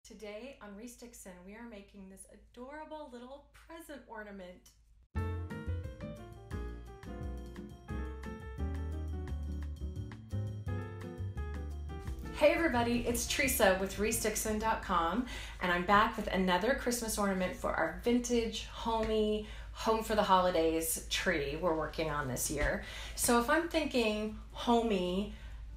Today on Restixin, we are making this adorable little present ornament. Hey everybody, it's Teresa with Restixin.com, and I'm back with another Christmas ornament for our vintage, homey, home for the holidays tree we're working on this year. So if I'm thinking homey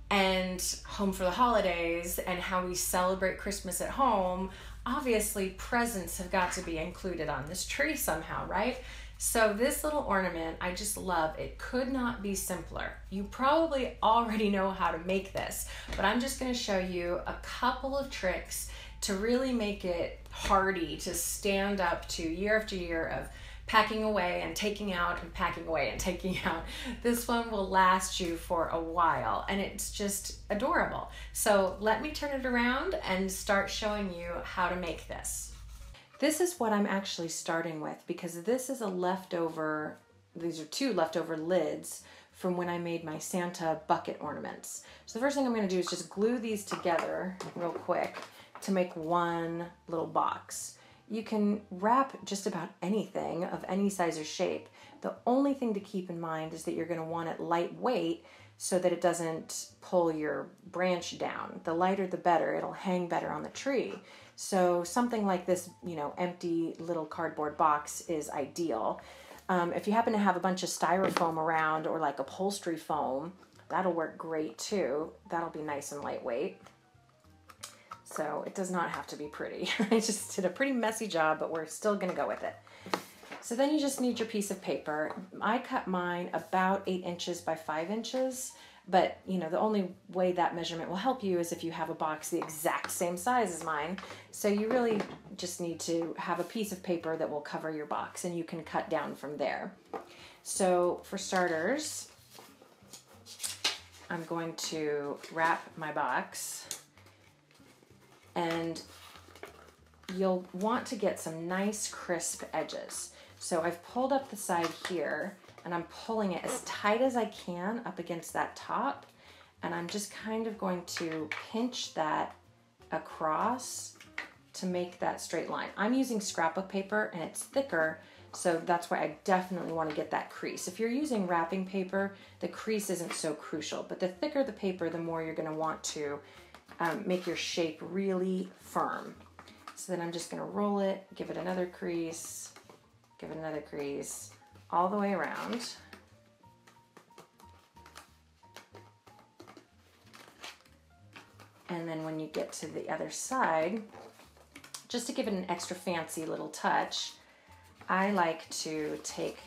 and home for the holidays and how we celebrate Christmas at home, obviously presents have got to be included on this tree somehow, right? So this little ornament, I just love. It could not be simpler. You probably already know how to make this, but I'm just going to show you a couple of tricks to really make it hardy to stand up to year after year of packing away and taking out and packing away and taking out. This one will last you for a while and it's just adorable. So let me turn it around and start showing you how to make this. This is what I'm actually starting with because this is a leftover, these are two leftover lids from when I made my Santa bucket ornaments. So the first thing I'm gonna do is just glue these together real quick to make one little box. You can wrap just about anything of any size or shape. The only thing to keep in mind is that you're going to want it lightweight so that it doesn't pull your branch down. The lighter the better, it'll hang better on the tree. So something like this, empty little cardboard box is ideal. If you happen to have a bunch of styrofoam around or like upholstery foam, that'll work great too. That'll be nice and lightweight. So it does not have to be pretty. I just did a pretty messy job, but we're still gonna go with it. So then you just need your piece of paper. I cut mine about 8 inches by 5 inches, but the only way that measurement will help you is if you have a box the exact same size as mine. So you really just need to have a piece of paper that will cover your box and you can cut down from there. So for starters, I'm going to wrap my box. And you'll want to get some nice crisp edges. So I've pulled up the side here and I'm pulling it as tight as I can up against that top. And I'm just kind of going to pinch that across to make that straight line. I'm using scrapbook paper and it's thicker, so that's why I definitely want to get that crease. If you're using wrapping paper, the crease isn't so crucial, but the thicker the paper, the more you're going to want to make your shape really firm. So then I'm just going to roll it, give it another crease, give it another crease, all the way around. And then when you get to the other side, just to give it an extra fancy little touch, I like to take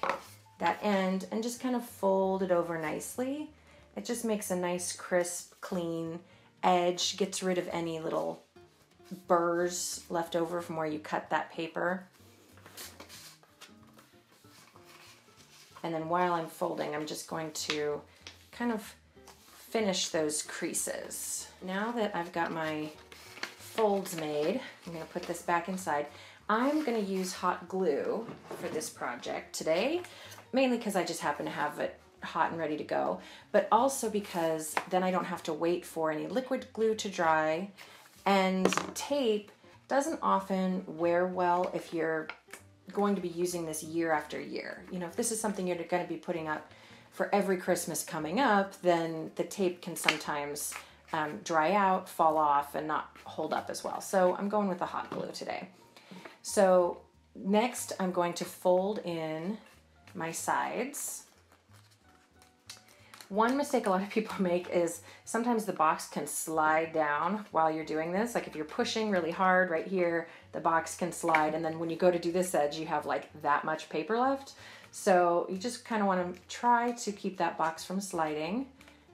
that end and just kind of fold it over nicely. It just makes a nice, crisp, clean edge, gets rid of any little burrs left over from where you cut that paper. And then while I'm folding, I'm just going to kind of finish those creases. Now that I've got my folds made, I'm going to put this back inside. I'm going to use hot glue for this project today, mainly because I just happen to have it hot and ready to go, but also because then I don't have to wait for any liquid glue to dry, and tape doesn't often wear well if you're going to be using this year after year. If this is something you're going to be putting up for every Christmas coming up, then the tape can sometimes dry out, fall off, and not hold up as well. So I'm going with the hot glue today. So next I'm going to fold in my sides. One mistake a lot of people make is sometimes the box can slide down while you're doing this. Like if you're pushing really hard right here, the box can slide, and then when you go to do this edge, you have like that much paper left. So you just kind of want to try to keep that box from sliding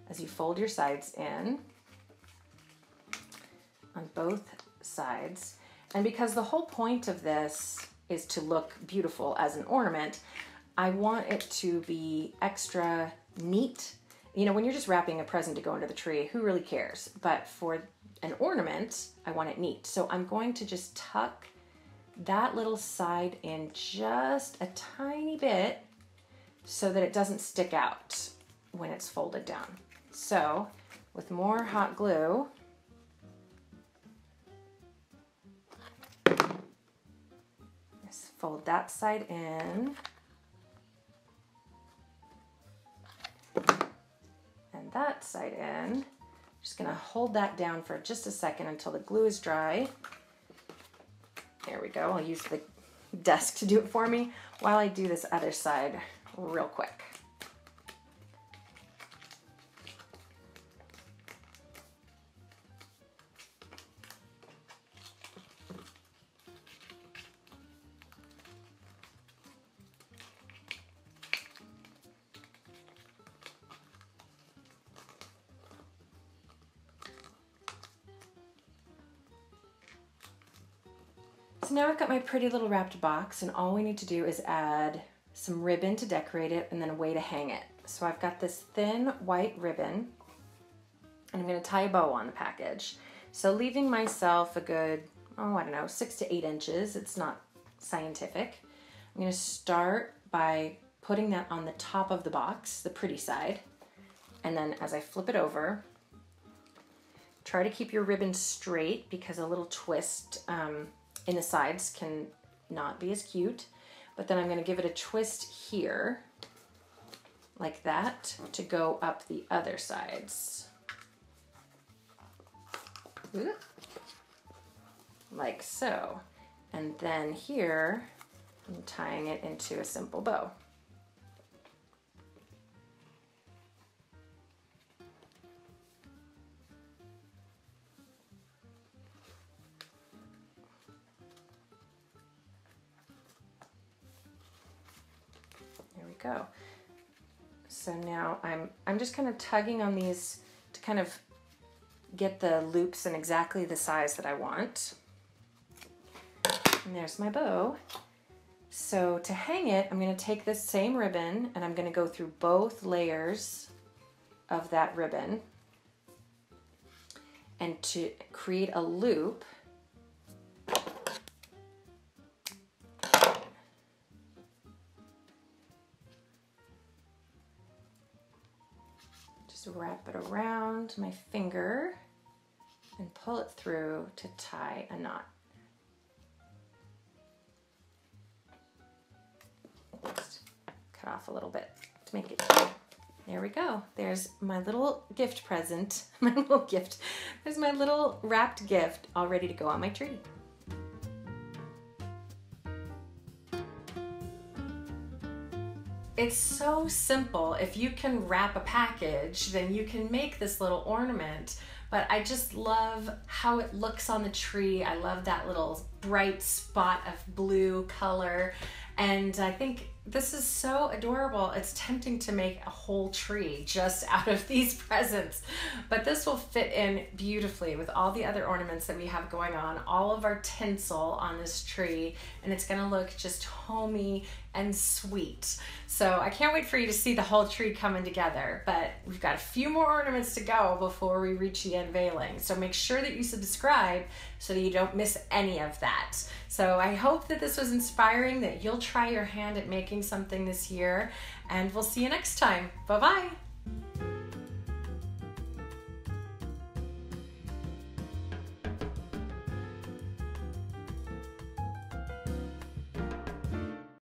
as you fold your sides in on both sides. And because the whole point of this is to look beautiful as an ornament, I want it to be extra neat. When you're just wrapping a present to go under the tree, who really cares? But for an ornament, I want it neat. So I'm going to just tuck that little side in just a tiny bit so that it doesn't stick out when it's folded down. So with more hot glue, fold that side in. And that side in. Just gonna hold that down for just a second until the glue is dry. There we go. I'll use the desk to do it for me while I do this other side real quick. So now I've got my pretty little wrapped box, and all we need to do is add some ribbon to decorate it and then a way to hang it. So I've got this thin white ribbon, and I'm going to tie a bow on the package. So leaving myself a good, I don't know, 6 to 8 inches. It's not scientific. I'm going to start by putting that on the top of the box, the pretty side, and then as I flip it over, try to keep your ribbon straight because a little twist in the sides can not be as cute. But then I'm going to give it a twist here, like that, to go up the other sides. Like so. And then here, I'm tying it into a simple bow. Go. So now I'm just kind of tugging on these to kind of get the loops in exactly the size that I want. And there's my bow. So to hang it, I'm going to take this same ribbon and I'm going to go through both layers of that ribbon. And to create a loop, wrap it around my finger and pull it through to tie a knot. Just cut off a little bit to make it cute. There we go. There's my little gift present. My little gift. There's my little wrapped gift all ready to go on my tree. It's so simple. If you can wrap a package, then you can make this little ornament. But I just love how it looks on the tree. I love that little bright spot of blue color. And I think this is so adorable. It's tempting to make a whole tree just out of these presents. But this will fit in beautifully with all the other ornaments that we have going on, all of our tinsel on this tree, and it's gonna look just homey and sweet. So I can't wait for you to see the whole tree coming together, but we've got a few more ornaments to go before we reach the unveiling. So make sure that you subscribe so that you don't miss any of that. So I hope that this was inspiring, that you'll try your hand at making something this year, and we'll see you next time. Bye-bye.